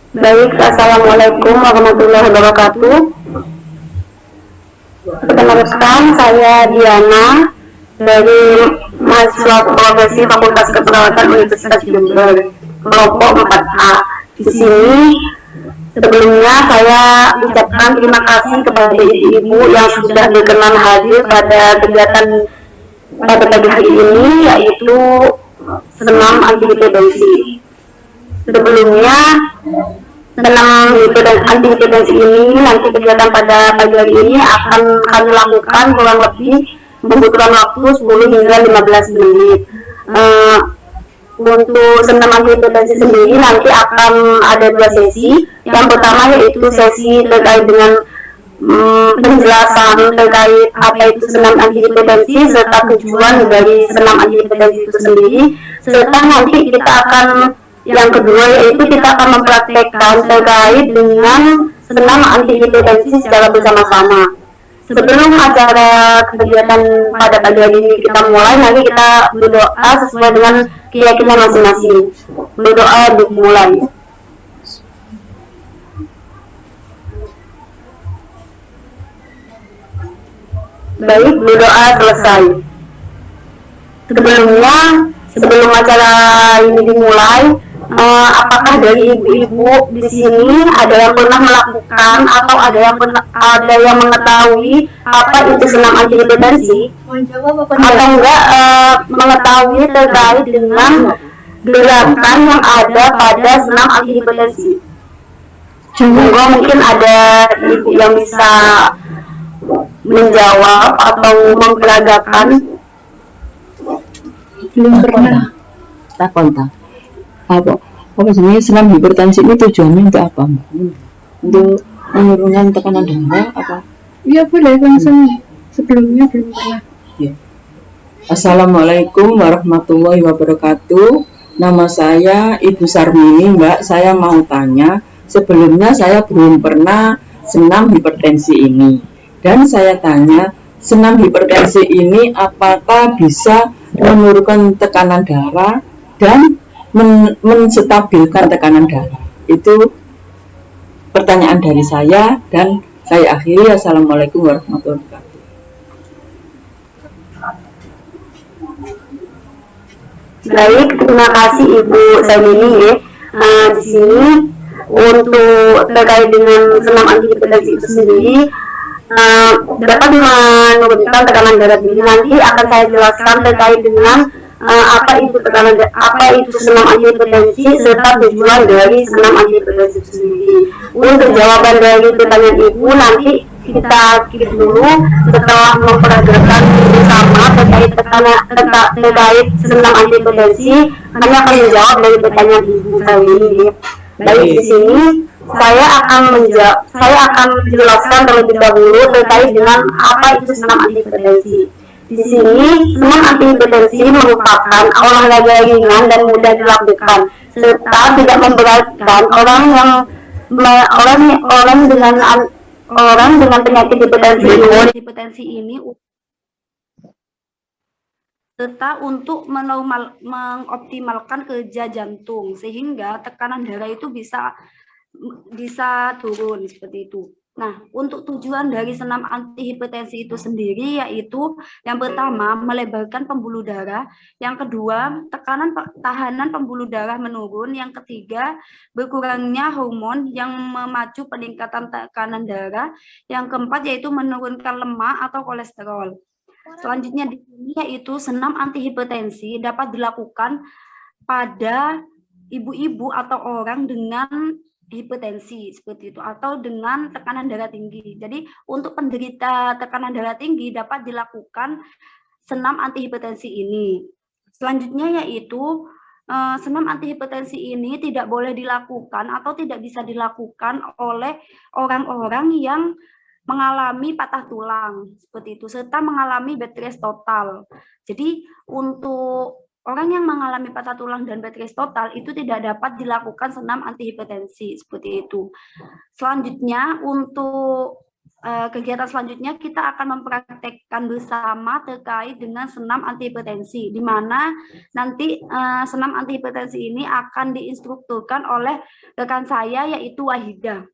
Baik, Assalamualaikum warahmatullahi wabarakatuh. Perkenalkan, saya Diana dari mahasiswa profesi Fakultas Keperawatan Universitas Jember, kelompok 4A. Di sini sebelumnya saya ucapkan terima kasih kepada ibu-ibu yang sudah berkenan hadir pada kegiatan pada pagi hari ini, yaitu senam anti hipertensi. Sebelumnya, senam anti hipertensi ini nanti kegiatan pada pagi hari ini akan kami lakukan kurang lebih membutuhkan waktu 10 hingga 15 menit. Untuk senam anti hipertensi sendiri nanti akan ada 2 sesi. Yang pertama yaitu sesi terkait dengan penjelasan terkait apa itu senam anti hipertensi serta tujuan dari senam anti hipertensi itu sendiri, serta nanti kita akan yang kedua yaitu kita akan mempraktekkan terkait dengan senam anti hipertensi secara bersama-sama. Sebelum acara kegiatan pada pagi hari ini kita mulai, nanti kita berdoa sesuai dengan keyakinan masing-masing. Berdoa dimulai. Baik, berdoa selesai. Sebelum acara ini dimulai, apakah dari ibu-ibu di sini ada yang pernah melakukan atau ada yang mengetahui apa itu senam anti hipertensi atau enggak mengetahui terkait dengan gerakan yang ada pada senam anti hipertensi? Monggo mungkin ada ibu yang bisa menjawab atau memperagakan. Belum pernah. Tak kontak. Apa sebenarnya senam hipertensi ini tujuannya untuk apa? Untuk menurunkan tekanan darah apa? Iya boleh langsung. Sebelumnya belum pernah. Ya. Assalamualaikum warahmatullahi wabarakatuh. Nama saya Ibu Sarmini, Mbak. Saya mau tanya, sebelumnya saya belum pernah senam hipertensi ini. Dan saya tanya, senam hipertensi ini apakah bisa menurunkan tekanan darah dan menstabilkan tekanan darah? Itu pertanyaan dari saya dan saya akhiri. Assalamualaikum warahmatullahi wabarakatuh. Baik, terima kasih Ibu Samini ya. Di sini untuk terkait dengan senam anti hipertensi itu sendiri dapat menurunkan tekanan darah tinggi. Nanti akan saya jelaskan terkait dengan apa itu senam anti hipertensi serta tujuan dari senam anti hipertensi itu sendiri. Untuk jawaban dari pertanyaan ibu nanti kita skip dulu. Setelah memperagakan bersama terkait senam anti hipertensi, kami akan menjawab dari pertanyaan ibu kali ini. Baik, di sini saya akan menjelaskan terlebih dahulu terkait dengan apa itu senam anti hipertensi. Di sini, senam anti hipertensi merupakan olahraga ringan dan mudah dilakukan, serta tidak memberatkan orang dengan penyakit hipertensi ini serta untuk mengoptimalkan kerja jantung sehingga tekanan darah itu bisa turun seperti itu. Nah, untuk tujuan dari senam anti hipertensi itu sendiri yaitu yang pertama melebarkan pembuluh darah, yang kedua tahanan pembuluh darah menurun, yang ketiga berkurangnya hormon yang memacu peningkatan tekanan darah, yang keempat yaitu menurunkan lemak atau kolesterol. Selanjutnya di sini yaitu senam anti hipertensi dapat dilakukan pada ibu-ibu atau orang dengan hipertensi seperti itu atau dengan tekanan darah tinggi. Jadi untuk penderita tekanan darah tinggi dapat dilakukan senam anti hipertensi ini. Selanjutnya yaitu senam anti hipertensi ini tidak boleh dilakukan atau tidak bisa dilakukan oleh orang-orang yang mengalami patah tulang seperti itu serta mengalami bed rest total. Jadi untuk orang yang mengalami patah tulang dan bed rest total itu tidak dapat dilakukan senam anti hipertensi seperti itu. Selanjutnya untuk kegiatan selanjutnya kita akan mempraktekkan bersama terkait dengan senam anti hipertensi, di mana nanti senam anti hipertensi ini akan diinstrukturkan oleh rekan saya yaitu Wahidah.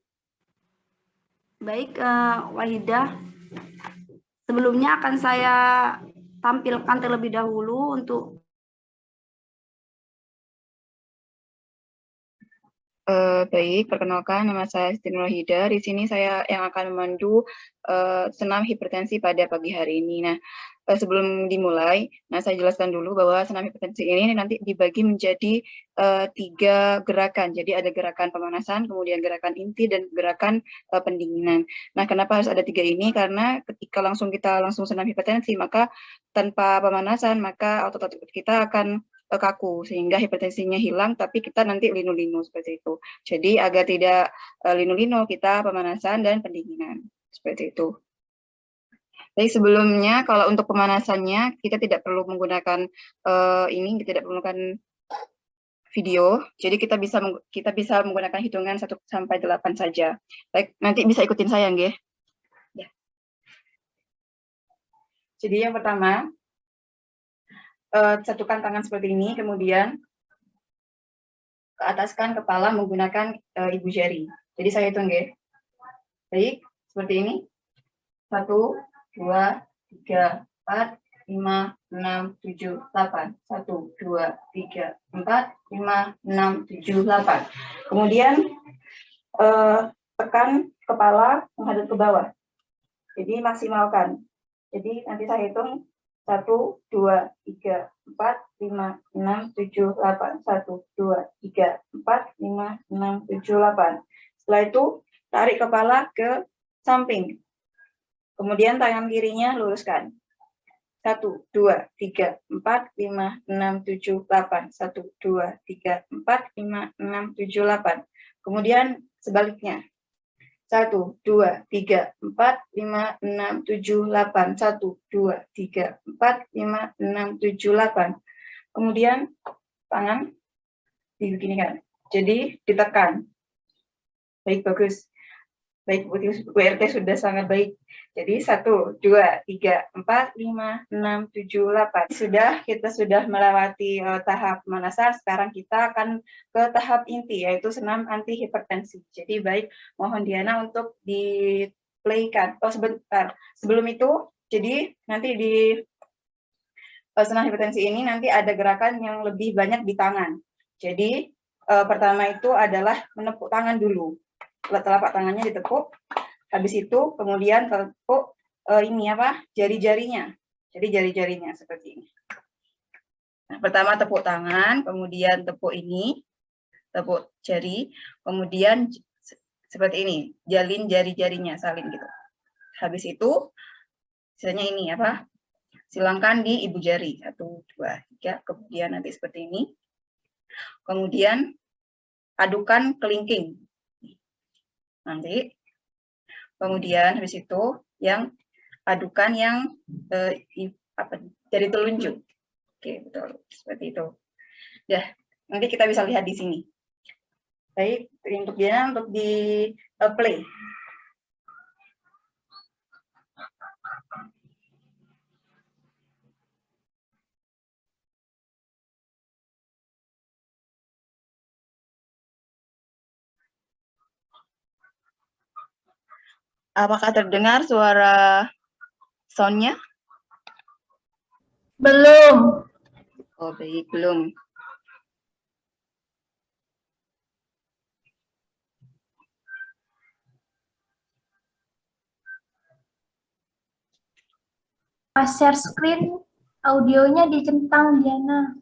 Baik, Wahidah, sebelumnya akan saya tampilkan terlebih dahulu untuk baik, perkenalkan nama saya Siti Nurhida. Di sini saya yang akan memandu senam hipertensi pada pagi hari ini. Nah, sebelum dimulai, saya jelaskan dulu bahwa senam hipertensi ini nanti dibagi menjadi 3 gerakan. Jadi ada gerakan pemanasan, kemudian gerakan inti, dan gerakan pendinginan. Nah, kenapa harus ada 3 ini? Karena ketika kita langsung senam hipertensi, maka tanpa pemanasan, maka otot-otot kita akan kaku sehingga hipertensinya hilang, tapi kita nanti linu-linu seperti itu. Jadi agar tidak linu-linu, kita pemanasan dan pendinginan seperti itu. Jadi sebelumnya kalau untuk pemanasannya kita tidak perlu menggunakan tidak perlu menggunakan video. Jadi kita bisa menggunakan hitungan 1 sampai 8 saja. Baik, nanti bisa ikutin saya nggih. Ya. Jadi yang pertama, satukan tangan seperti ini, kemudian ke ataskan kepala menggunakan ibu jari. Jadi saya hitung ya. Baik, seperti ini. 1, 2, 3, 4, 5, 6, 7, 8. 1, 2, 3, 4, 5, 6, 7, 8. Kemudian tekan kepala menghadap ke bawah. Jadi maksimalkan. Jadi nanti saya hitung 1, 2, 3, 4, 5, 6, 7, 8. 1, 2, 3, 4, 5, 6, 7, 8. Setelah itu, tarik kepala ke samping. Kemudian tangan kirinya luruskan. 1, 2, 3, 4, 5, 6, 7, 8. 1, 2, 3, 4, 5, 6, 7, 8. Kemudian sebaliknya. 1, 2, 3, 4, 5, 6, 7, 8. 1, 2, 3, 4, 5, 6, 7, 8. Kemudian tangan diginikan. Jadi ditekan. Baik, bagus. Baik, WRT sudah sangat baik. Jadi 1, 2, 3, 4, 5, 6, 7, 8. Kita sudah melewati tahap pemanasan. Sekarang kita akan ke tahap inti, yaitu senam anti hipertensi. Jadi baik, mohon Diana untuk di-playkan. Oh, sebentar. Sebelum itu, jadi nanti di senam hipertensi ini nanti ada gerakan yang lebih banyak di tangan. Jadi pertama itu adalah menepuk tangan dulu. Telapak tangannya ditepuk, habis itu kemudian tepuk jari-jarinya. Jadi jari-jarinya seperti ini. Nah, pertama tepuk tangan, kemudian tepuk jari, kemudian seperti ini, jalin jari-jarinya salin gitu. Habis itu sisanya ini silangkan di ibu jari. 1, 2, 3, kemudian nanti seperti ini. Kemudian adukan kelingking. Nanti kemudian habis itu yang adukan yang jari telunjuk. Oke, betul seperti itu. Ya, nanti kita bisa lihat di sini. Baik, untuk Diana untuk di play. Apakah terdengar suara soundnya? Belum. Oh, baik, belum. Pas share screen, audionya dicentang, Diana.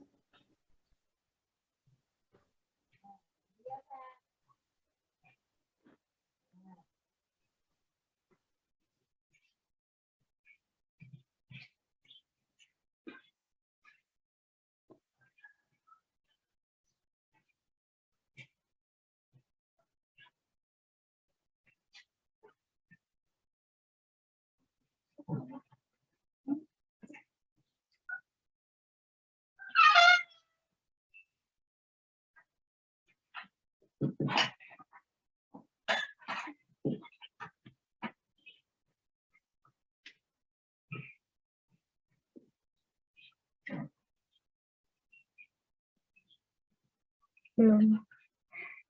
Belum.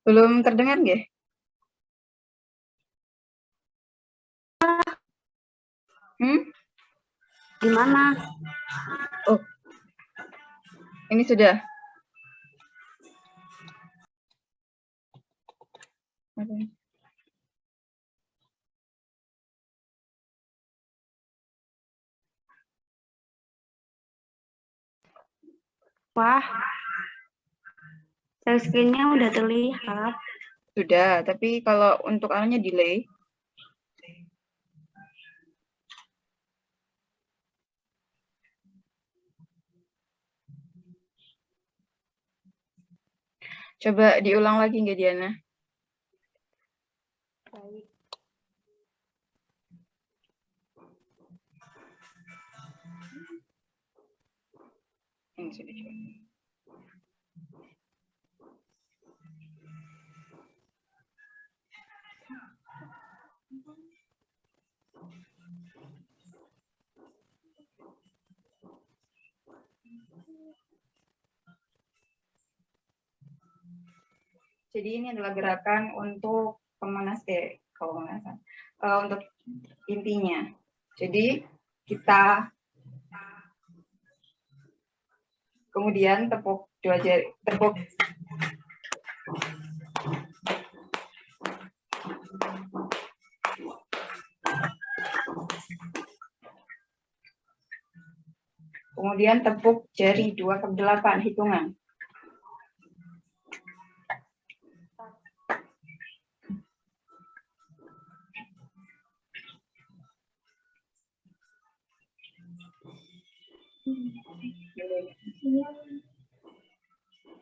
Belum terdengar nggih? Gimana? Oh, ini sudah. Wah, share screen-nya udah terlihat. Sudah, tapi kalau untuk anunya delay. Coba diulang lagi nggak, Diana? Baik. Ini sudah coba. Jadi ini adalah gerakan untuk pemanasan, untuk intinya. Jadi kita kemudian tepuk dua jari, tepuk kemudian tepuk jari 2/8 hitungan.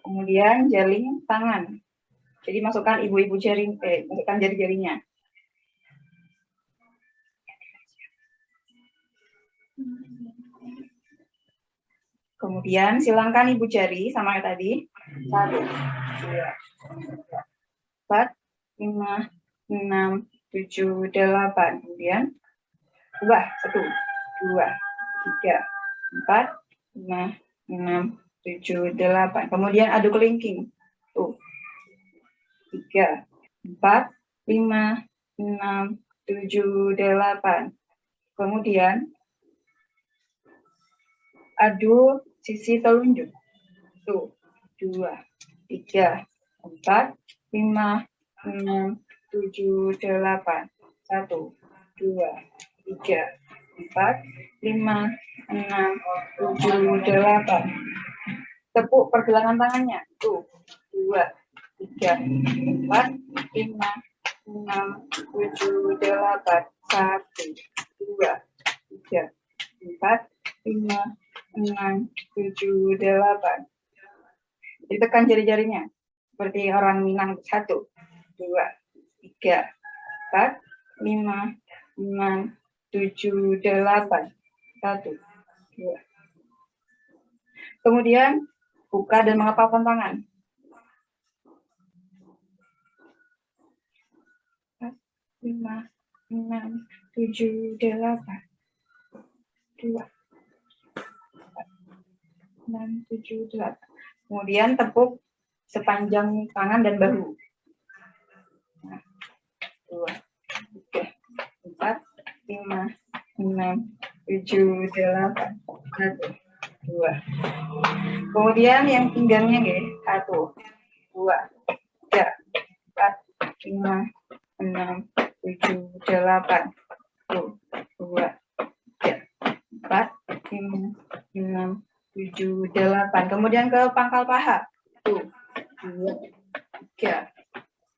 Kemudian jalin tangan. Jadi masukkan ibu-ibu masukkan jari-jarinya. Kemudian silangkan ibu jari sama kayak tadi. 1, 2, 4, 5, 6, 7, 8. Kemudian ubah 1, 2, 3, 4, 5, 6, 7, 8. Kemudian adu kelingking. 1, 3, 4, 5, 6, 7, 8. Kemudian adu sisi telunjuk. 1, 2, 3, 4, 5, 6, 7, 8. 1, 2, 3, 4, 5, 6, 7, 8. Tepuk pergelangan tangannya. 1, 2, 3, 4, 5, 6, 7, 8. 1, 2, 3, 4, 5, 6, 7, 8. Ditekan jari-jarinya seperti orang Minang. 1, 2, 3, 4, 5, 6, 7, 8. 1, 2. Kemudian buka dan mengepalkan tangan. 4, 5, 6, 7, 8. 2, 6, 7, 8. Kemudian tepuk sepanjang tangan dan bahu. 2, 3, 4, 5, 6, 7, 8. 1, 2. Kemudian yang pinggangnya nggih. 1, 2, 3, 4, 5, 6, 7, 8. 1, 2, 3, 4, 5, 6, 7, 8. Kemudian ke pangkal paha. 1, 2, 3,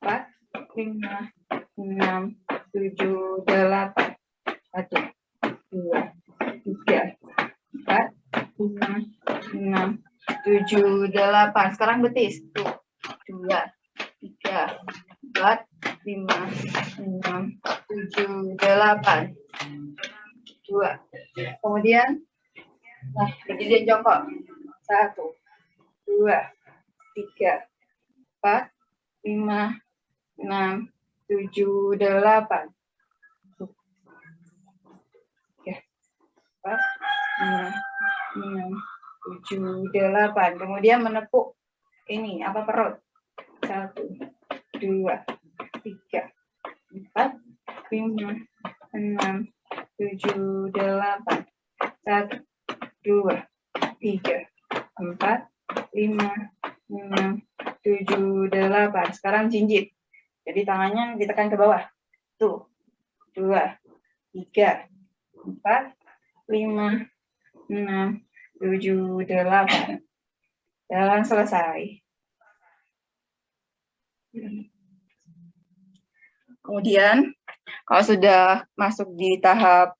4, 5, 6, 7, 8. 1, 2, 3, 4, 5, 6, 7, 8. Sekarang betis. 1, 2, 3, 4, 5, 6, 7, 8. 2. Kemudian berdiri jongkok. 1, 2, 3, 4, 5, 6, 7, 8. 4, 5, 6, 7, 8. Kemudian menepuk ini perut. 1, 2, 3, 4, 5, 6, 7, 8. 1, 2, 3, 4, 5, 6, 7, 8. Sekarang jinjit. Jadi tangannya ditekan ke bawah. 1, 2, 3, 4, 5, 6, 7, 8. Dan selesai. Kemudian, kalau sudah masuk di tahap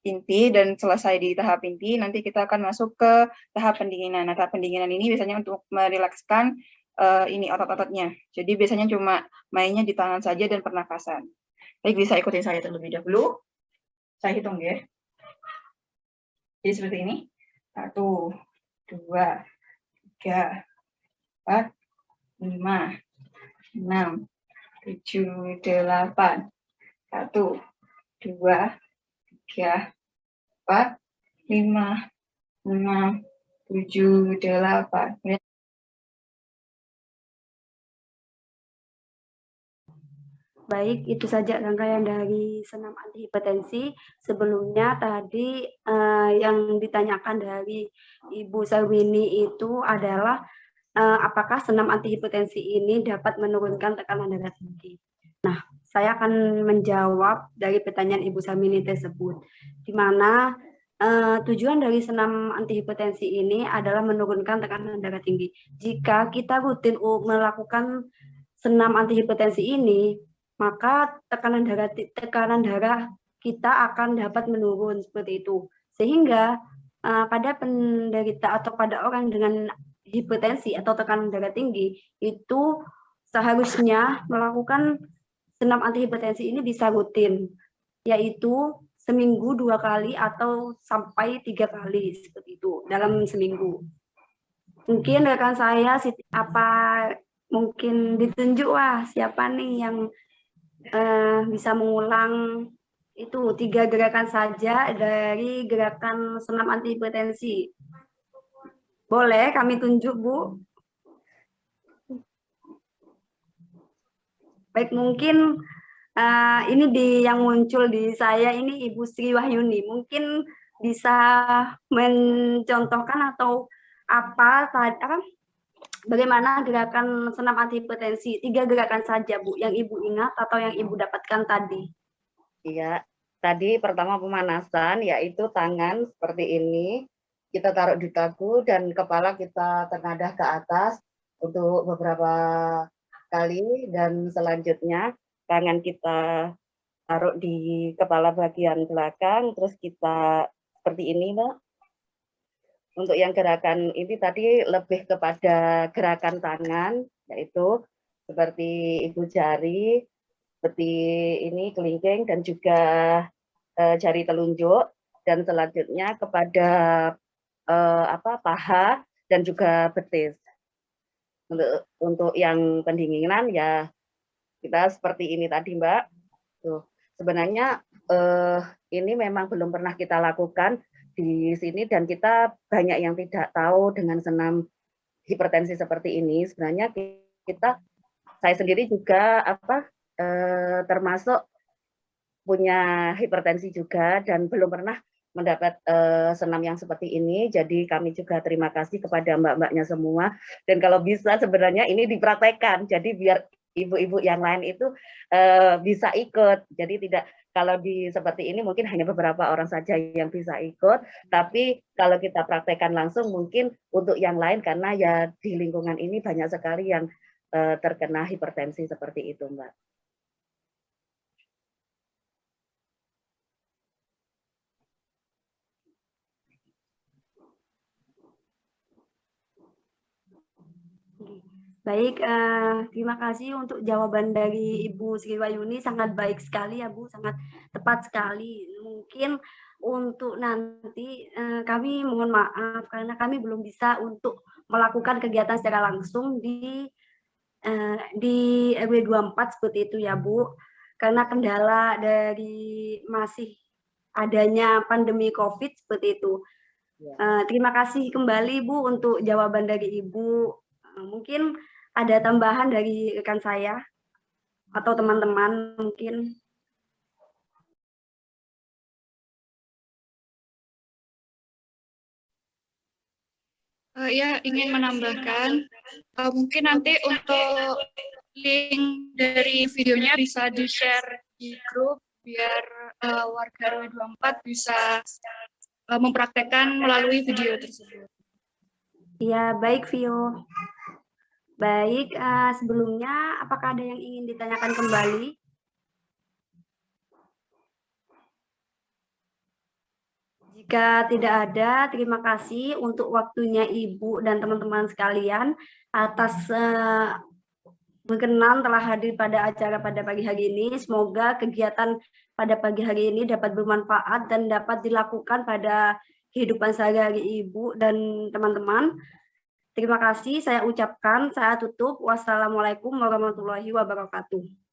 inti dan selesai di tahap inti, nanti kita akan masuk ke tahap pendinginan. Nah, tahap pendinginan ini biasanya untuk merilekskan ini otot-ototnya. Jadi biasanya cuma mainnya di tangan saja dan pernafasan. Baik, bisa ikutin saya terlebih dahulu. Saya hitung ya. Jadi seperti ini. 1, 2, 3, 4, 5, 6, 7, 8. 1, 2, 3, 4, 5, 6, 7, 8. Baik, itu saja rangkaian dari senam anti hipertensi. Sebelumnya tadi yang ditanyakan dari Ibu Sarwini itu adalah apakah senam anti hipertensi ini dapat menurunkan tekanan darah tinggi. Nah, saya akan menjawab dari pertanyaan Ibu Sarwini tersebut, di mana tujuan dari senam anti hipertensi ini adalah menurunkan tekanan darah tinggi. Jika kita rutin melakukan senam anti hipertensi ini, maka tekanan darah kita akan dapat menurun seperti itu. Sehingga pada penderita atau pada orang dengan hipertensi atau tekanan darah tinggi itu seharusnya melakukan senam anti hipertensi ini bisa rutin, yaitu seminggu 2 kali atau sampai 3 kali seperti itu dalam seminggu. Mungkin rekan saya mungkin ditunjuk siapa nih yang bisa mengulang itu 3 gerakan saja dari gerakan senam anti hipertensi. Boleh kami tunjuk, Bu? Baik, mungkin ini yang muncul di saya ini Ibu Sri Wahyuni. Mungkin bisa mencontohkan atau bagaimana gerakan senam anti hipertensi? 3 gerakan saja, Bu, yang Ibu ingat atau yang Ibu dapatkan tadi. Iya, tadi pertama pemanasan, yaitu tangan seperti ini, kita taruh di dagu dan kepala kita tenadah ke atas untuk beberapa kali, dan selanjutnya tangan kita taruh di kepala bagian belakang, terus kita seperti ini, Mbak. Untuk yang gerakan ini tadi lebih kepada gerakan tangan, yaitu seperti ibu jari, seperti ini kelingking dan juga jari telunjuk, dan selanjutnya kepada paha dan juga betis. Untuk yang pendinginan ya kita seperti ini tadi, Mbak. Tuh, sebenarnya ini memang belum pernah kita lakukan di sini dan kita banyak yang tidak tahu dengan senam hipertensi seperti ini. Sebenarnya saya sendiri juga termasuk punya hipertensi juga dan belum pernah mendapat senam yang seperti ini. Jadi kami juga terima kasih kepada mbak-mbaknya semua. Dan kalau bisa sebenarnya ini dipraktekkan. Jadi biar ibu-ibu yang lain itu bisa ikut. Jadi tidak, kalau seperti ini mungkin hanya beberapa orang saja yang bisa ikut. Tapi kalau kita praktekkan langsung mungkin untuk yang lain, karena ya di lingkungan ini banyak sekali yang terkena hipertensi seperti itu, Mbak. Baik, terima kasih untuk jawaban dari Ibu Sri Wahyuni, sangat baik sekali ya Bu, sangat tepat sekali. Mungkin untuk nanti kami mohon maaf karena kami belum bisa untuk melakukan kegiatan secara langsung di RW 24 seperti itu ya Bu, karena kendala dari masih adanya pandemi COVID seperti itu. Terima kasih kembali Bu untuk jawaban dari Ibu. Mungkin ada tambahan dari rekan saya atau teman-teman mungkin? Ya, ingin menambahkan, mungkin nanti untuk link dari videonya bisa di-share di grup biar warga RW 24 bisa mempraktekkan melalui video tersebut. Ya, baik Vio. Baik, sebelumnya apakah ada yang ingin ditanyakan kembali? Jika tidak ada, terima kasih untuk waktunya Ibu dan teman-teman sekalian atas berkenan telah hadir pada acara pada pagi hari ini. Semoga kegiatan pada pagi hari ini dapat bermanfaat dan dapat dilakukan pada kehidupan sehari-hari Ibu dan teman-teman. Terima kasih, saya ucapkan, saya tutup. Wassalamualaikum warahmatullahi wabarakatuh.